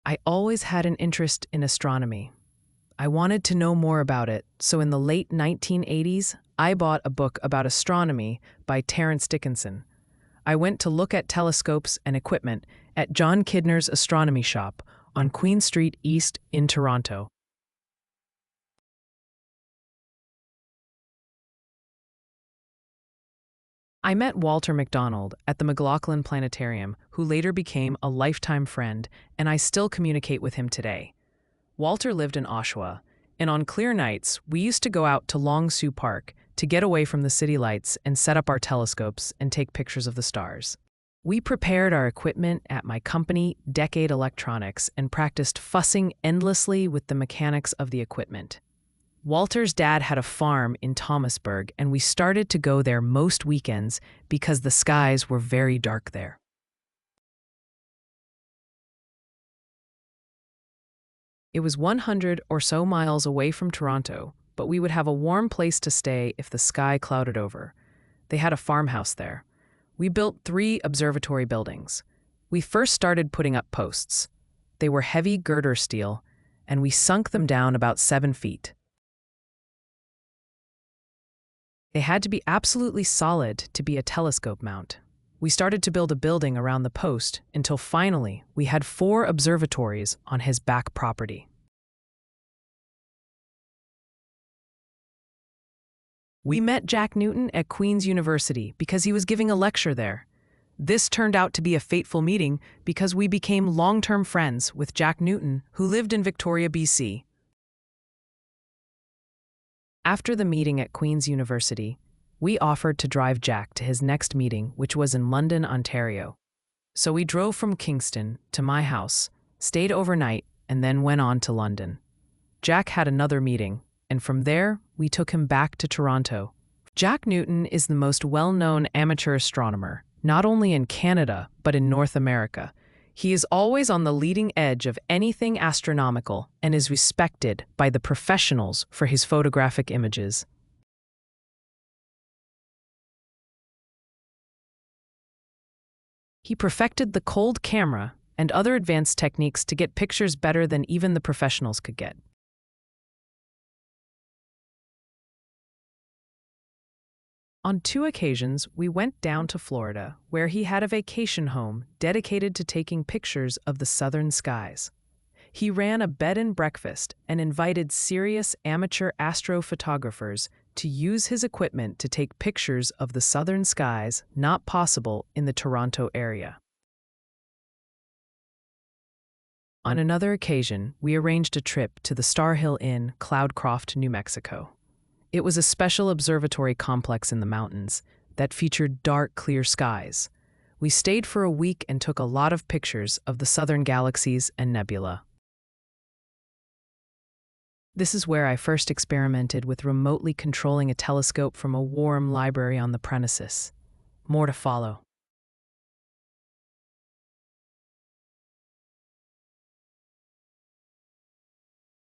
I always had an interest in astronomy. I wanted to know more about it, so in the late 1980s, I bought a book about astronomy by Terence Dickinson. I went to look at telescopes and equipment at John Kidner's astronomy shop on Queen Street East in Toronto. I met Walter McDonald at the McLaughlin Planetarium, who later became a lifetime friend, and I still communicate with him today. Walter lived in Oshawa, and on clear nights, we used to go out to Long Sault Park to get away from the city lights and set up our telescopes and take pictures of the stars. We prepared our equipment at my company, Decade Electronics, and practiced fussing endlessly with the mechanics of the equipment. Walter's dad had a farm in Thomasburg, and we started to go there most weekends because the skies were very dark there. It was 100 or so miles away from Toronto, but we would have a warm place to stay if the sky clouded over. They had a farmhouse there. We built 3 observatory buildings. We first started putting up posts. They were heavy girder steel, and we sunk them down about 7 feet. They had to be absolutely solid to be a telescope mount. We started to build a building around the post until finally we had 4 observatories on his back property. We met Jack Newton at Queen's University because he was giving a lecture there. This turned out to be a fateful meeting because we became long-term friends with Jack Newton, who lived in Victoria, BC. After the meeting at Queen's University, we offered to drive Jack to his next meeting, which was in London, Ontario. So we drove from Kingston to my house, stayed overnight, and then went on to London. Jack had another meeting, and from there, we took him back to Toronto. Jack Newton is the most well-known amateur astronomer, not only in Canada, but in North America. He is always on the leading edge of anything astronomical and is respected by the professionals for his photographic images. He perfected the cold camera and other advanced techniques to get pictures better than even the professionals could get. On 2 occasions, we went down to Florida, where he had a vacation home dedicated to taking pictures of the southern skies. He ran a bed and breakfast and invited serious amateur astrophotographers to use his equipment to take pictures of the southern skies not possible in the Toronto area. On another occasion, we arranged a trip to the Star Hill Inn, Cloudcroft, New Mexico. It was a special observatory complex in the mountains that featured dark, clear skies. We stayed for a week and took a lot of pictures of the southern galaxies and nebula. This is where I first experimented with remotely controlling a telescope from a warm library on the premises. More to follow.